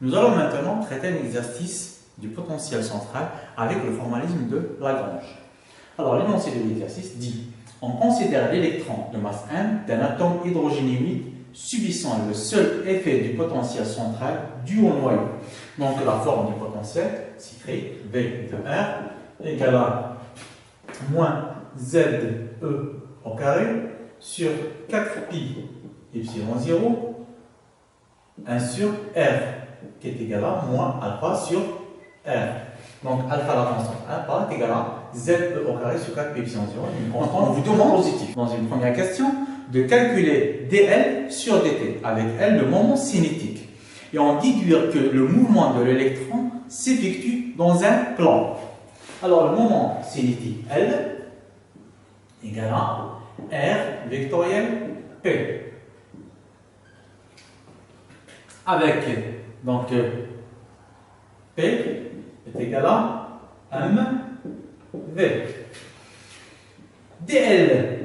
Nous allons maintenant traiter un exercice du potentiel central avec le formalisme de Lagrange. Alors, l'énoncé de l'exercice dit: on considère l'électron de masse m d'un atome hydrogénique subissant le seul effet du potentiel central dû au noyau. Donc, la forme du potentiel s'écrit V de R égale à moins ZE au carré sur 4pi epsilon 0 1 sur R qui est égal à moins alpha sur R. Donc alpha, la constante alpha, est égal à ZE au carré sur 4pi epsilon 0, une constante on vous demande positive. Dans une première question, de calculer dl sur dt avec L le moment cinétique et en déduire que le mouvement de l'électron s'effectue dans un plan. Alors le moment cinétique L égale à R vectoriel P avec donc P est égal à mv. dl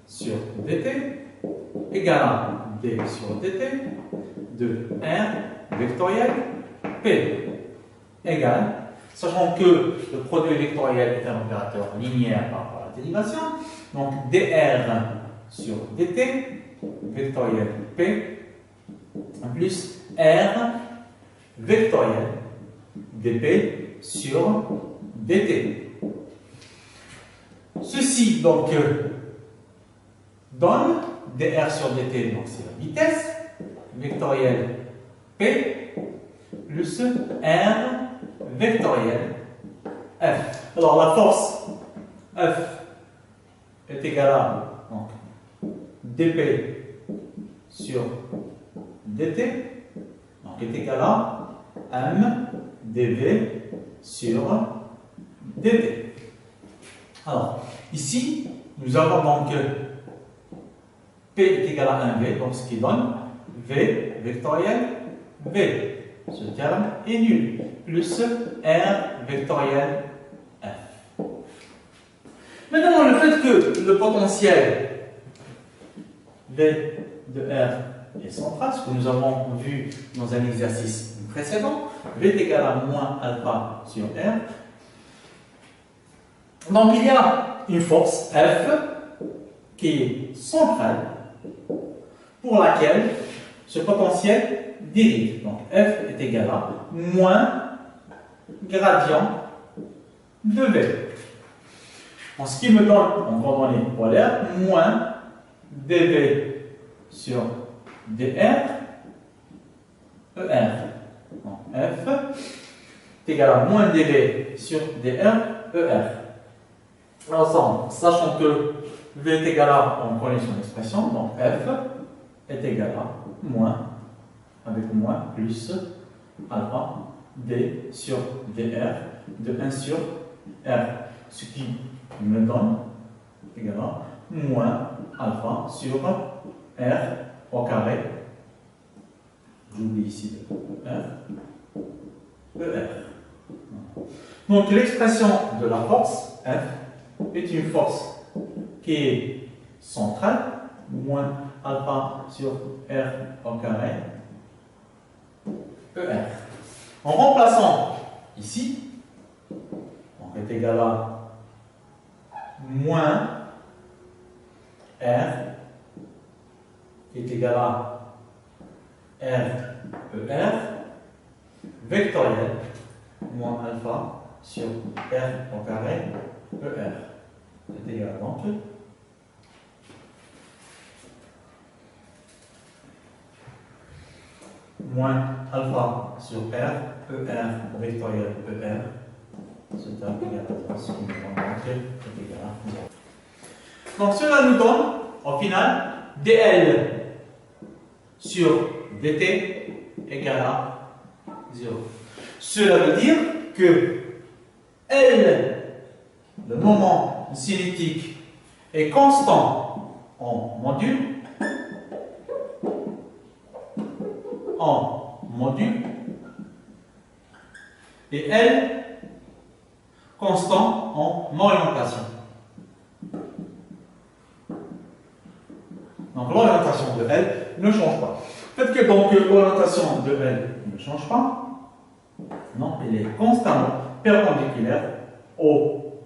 sur dt égale à d sur dt de R vectoriel P égale, sachant que le produit vectoriel est un opérateur linéaire par rapport à la dérivation, donc dr sur dt vectoriel P plus R vectoriel dp sur dt. Ceci donc donne dr sur dt, donc c'est la vitesse vectorielle p plus r vectorielle f. Alors la force F est égale à donc, dp sur dt, donc est égal à m dv sur dt. Alors ici nous avons donc P est égal à 1V, donc ce qui donne V vectoriel V. Ce terme est nul. Plus R vectoriel F. Maintenant, le fait que le potentiel V de R est central, ce que nous avons vu dans un exercice précédent, V est égal à moins alpha sur R. Donc il y a une force F qui est centrale pour laquelle ce potentiel dérive. Donc F est égal à moins gradient de V. En ce qui me donne en coordonnées polaires moins dV sur dr ER. Donc F est égal à moins dV sur dr ER. Ensemble, sachant que V est égal à, on connaît son expression, donc F est égal à moins, avec moins, plus alpha D sur dr de 1 sur R. Ce qui me donne égal à moins alpha sur R au carré. J'oublie ici R, ER. Donc l'expression de la force F est une force qui est centrale, moins alpha sur R au carré, ER. En remplaçant ici, on est égal à moins R est égal à R, ER, vectoriel, moins alpha sur R au carré, ER. C'est égal à donc moins alpha sur R, ER vectoriel ER, c'est égal à 0. Est égal à 0. Donc cela nous donne, au final, dl sur dt égale à 0. Cela veut dire que L, le moment cinétique, est constant en module, et L constant en orientation. Donc l'orientation de L ne change pas. Faites que donc l'orientation de L ne change pas. Non, il est constamment perpendiculaire au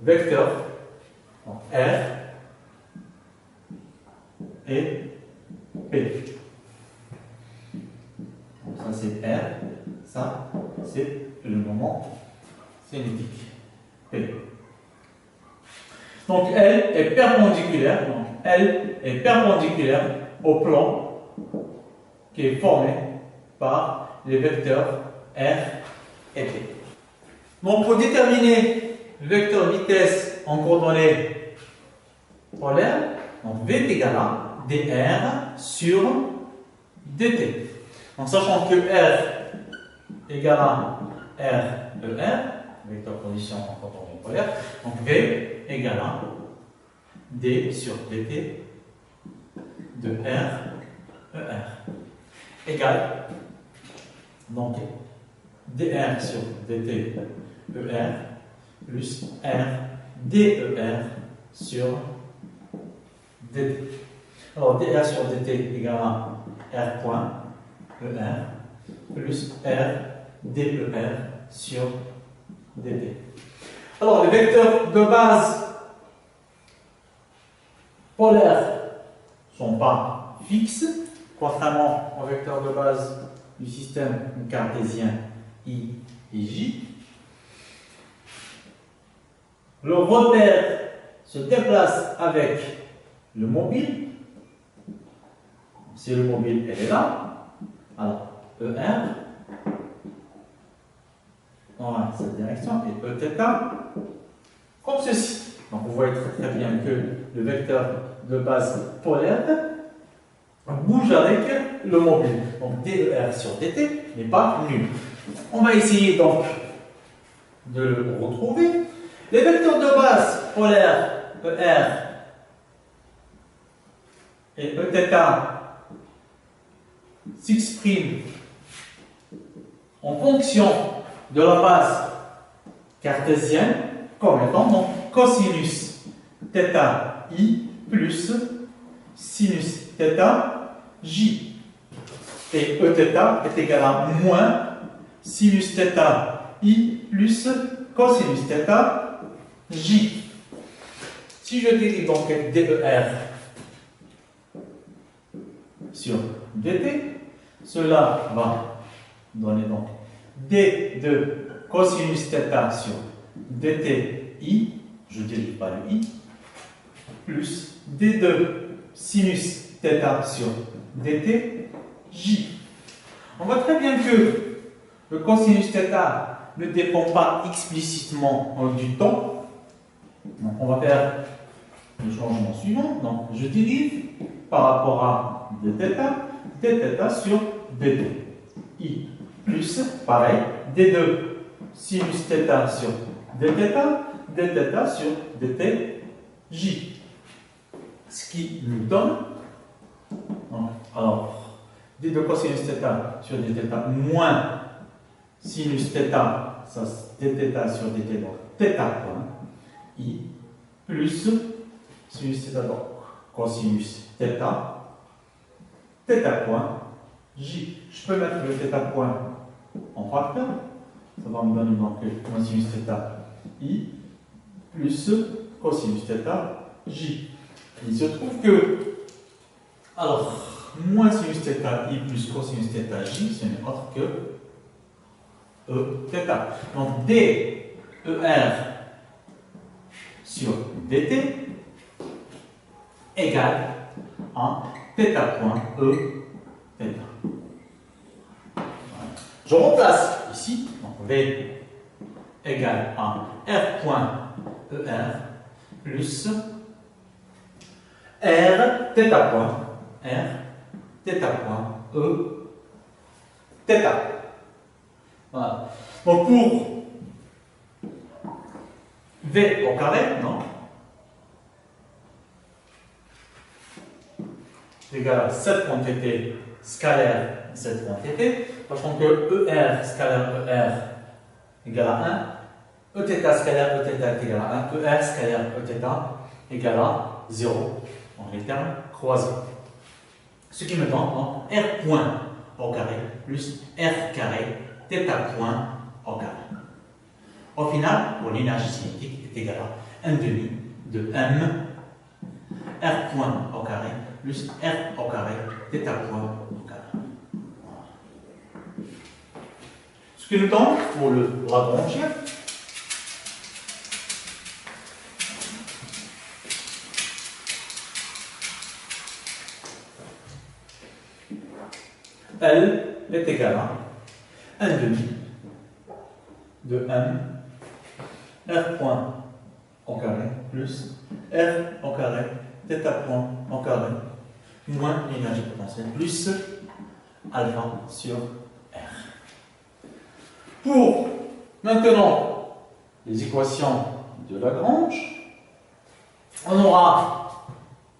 vecteur donc R et P. Donc ça c'est R, ça c'est le moment cinétique P. Donc elle est perpendiculaire, au plan qui est formé par les vecteurs R et P. Donc pour déterminer le vecteur vitesse en coordonnées polaires, donc V est égal à dr sur dt. En sachant que R égale à RER, vecteur position en coordonnées polaires, donc V égale à d sur dt de RER égale donc dr sur dt ER plus R DER sur dt. Alors dr sur dt égale à R point ER plus R DER sur dt. Alors les vecteurs de base polaires ne sont pas fixes, contrairement aux vecteurs de base du système cartésien I et J. Le repère se déplace avec le mobile. Si le mobile est là, alors ER dans cette direction et Eθ comme ceci. Donc vous voyez très bien que le vecteur de base polaire bouge avec le mobile. Donc DER sur dt n'est pas nul. On va essayer donc de le retrouver. Les vecteurs de base polaires ER et Eθ s'expriment en fonction de la base cartésienne comme étant donc cosinus θ I plus sinus θ J. Et Eθ est égal à moins sinus θ I plus cosinus θ J. Si je dérive donc DER sur dt, cela va donner donc d de cosinus θ sur dt I, je dérive pas le I, plus d de sinus θ sur dt J. On voit très bien que le cosinus θ ne dépend pas explicitement du temps. Donc on va faire le changement suivant. Donc je dérive par rapport à dθ sur dt. I plus, pareil, d2 sinus θ sur dθ sur dt J. Ce qui nous donne, alors, d2 cosinus θ sur dθ moins sinus θ, ça dθ sur dt, donc θ point I plus sinus θ, donc cosinus θ, θ point J. Je peux mettre le θ point en facteur, ça va me donner donc moins sinus θ I plus cosinus θ J. Il se trouve que, alors, moins sinus θ I plus cosinus θ J, ce n'est autre que Eθ. Donc d ER sur dt égale à θ point Eθ. Je remplace ici, donc V égale à R point ER plus R θ point R θ point Eθ. Voilà. Donc pour V au carré, non, égal à cette quantité scalaire, cette quantité, sachant que ER scalaire ER égale à 1, Eθ scalaire Eθ est égal à 1, ER scalaire Eθ égale à 0, donc les termes croisés. Ce qui me donne donc R point au carré plus R carré θ point au carré. Au final, pour l'énergie cinétique est égale à 1 demi de M R point au carré plus R au carré θ point au carré. Voilà. Ce qui nous donne pour le Lagrangien L est égal à 1 demi de M R point au carré plus R au carré θ point au carré moins l'énergie potentielle plus alpha sur R. Pour maintenant les équations de Lagrange, on aura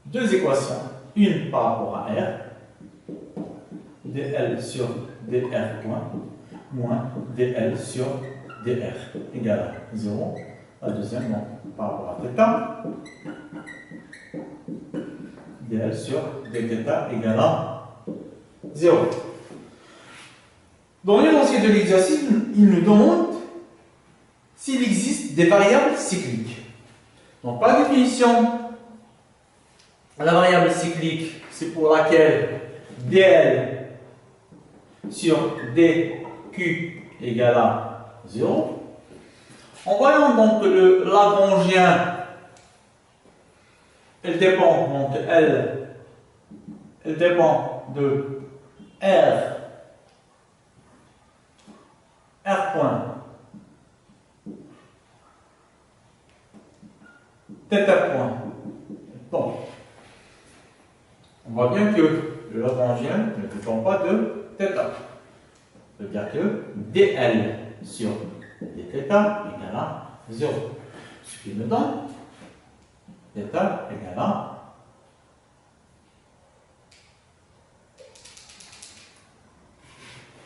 deux équations, une par rapport à R, dl sur dr point moins dl sur dr égale à 0. La deuxième, donc, par rapport à θ, dl sur dθ égale à 0. Dans l'énoncé de l'exercice, il nous demande s'il existe des variables cycliques. Donc, par définition, la variable cyclique, c'est pour laquelle dl sur dq égale à 0. En voyant donc que le Lagrangien, elle dépend, donc elle dépend de R point θ point. Bon, on voit bien que le Lagrangien ne dépend pas de θ. Ça veut dire que dl sur dθ égale à 0. Ce qui me donne θ égale à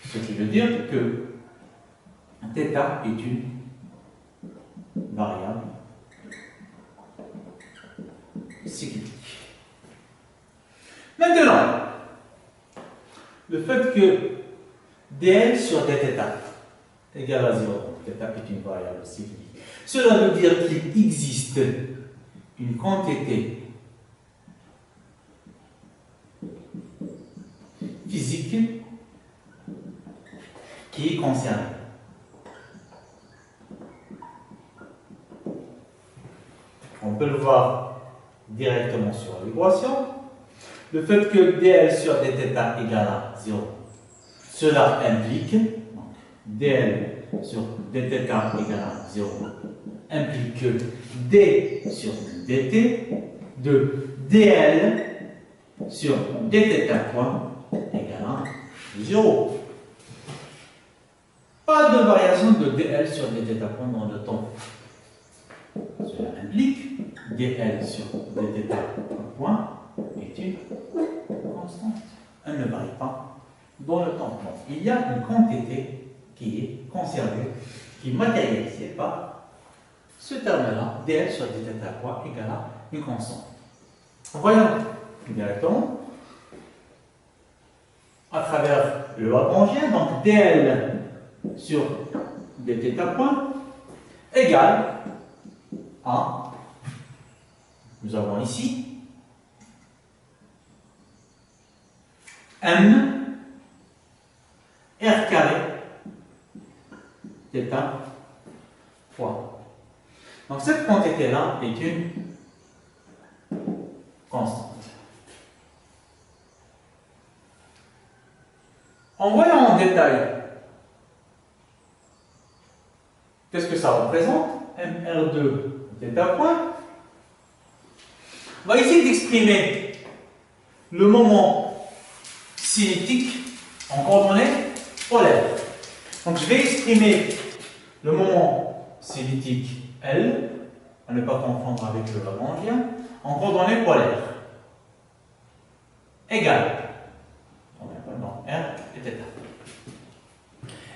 ce qui veut dire que θ est une variable cyclique. Maintenant, le fait que dl sur dθ égale à 0, donc θ est une variable cyclique, cela veut dire qu'il existe une quantité physique qui est concernée. On peut le voir directement sur l'équation. Le fait que dl sur dθ égale à 0, cela implique, donc, dl sur dθ égale à 0, implique que d sur dt de dl sur dθ point égale à 0. Pas de variation de dl sur dθ point dans le temps. Cela implique dl sur dθ point est une constante. Elle ne varie pas dans le temps. Donc, il y a une quantité qui est conservée, qui est matérialisée par ce terme-là, dl sur dθ point égale à une constante. Voyons directement à travers le Lagrangien, donc dl sur dθ point égale à, nous avons ici m r carré θ fois. Donc cette quantité-là est une constante. En voyant en détail, qu'est-ce que ça représente? mr2 θ point. On va essayer d'exprimer le moment cinétique en coordonnées polaires. Donc je vais exprimer le moment cinétique L, à ne pas confondre avec le Lagrangien, en coordonnées polaires. Égal. Donc R et θ.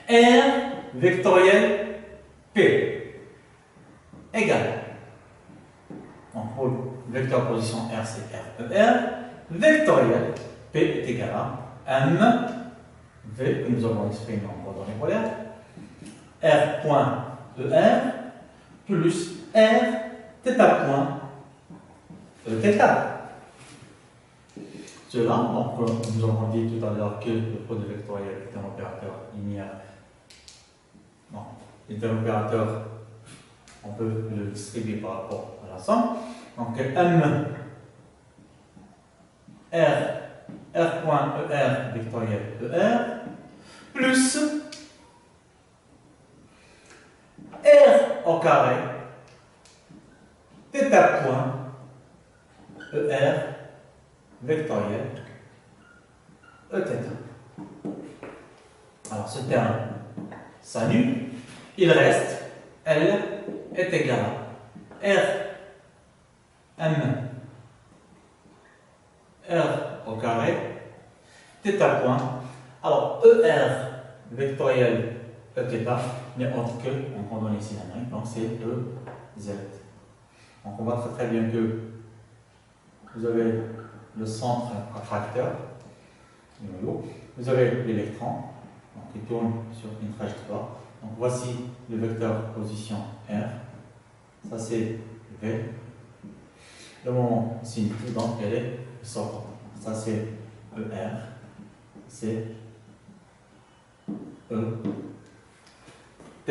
R vectoriel P égale. Donc pour le vecteur position R, c'est RER. Vectoriel P est égal à M V, que nous avons exprimé en coordonnées polaires, R point ER, plus R θ point Eθ. Cela, donc, nous avons dit tout à l'heure que le produit vectoriel est un opérateur linéaire. Non, est un opérateur, on peut le distribuer par rapport à la somme. Donc M R point ER vectoriel ER plus R au carré θ point ER vectoriel Eθ. Alors ce terme s'annule, il reste L est égal à R M R au carré θ point. Alors ER vectoriel Eθ n'est autre que, on donne ici l'Amérique, donc c'est EZ. Donc on voit très bien que vous avez le centre attracteur, le noyau, vous avez l'électron qui tourne sur une trajectoire. Donc voici le vecteur position R, ça c'est V. Le moment cinétique, donc elle est sortante. Ça c'est ER, c'est E θ.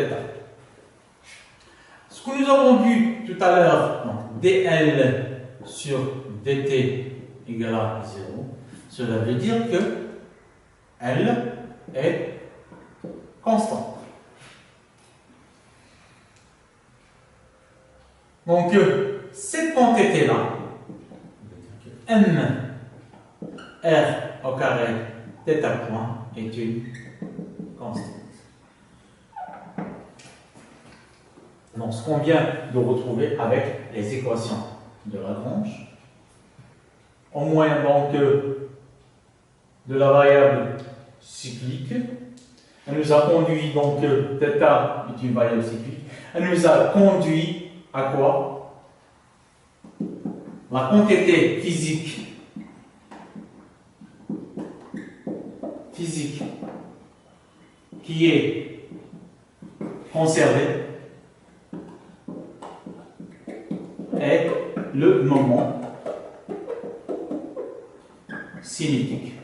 Ce que nous avons vu tout à l'heure, dl sur dt égale à 0, cela veut dire que L est constante. Donc, cette quantité-là, M R au carré θ point est une constante. Donc, ce qu'on vient de retrouver avec les équations de Lagrange, au moyen donc de la variable cyclique, elle nous a conduit donc θ est une variable cyclique, elle nous a conduit à quoi? La quantité physique qui est conservée est le moment cinétique.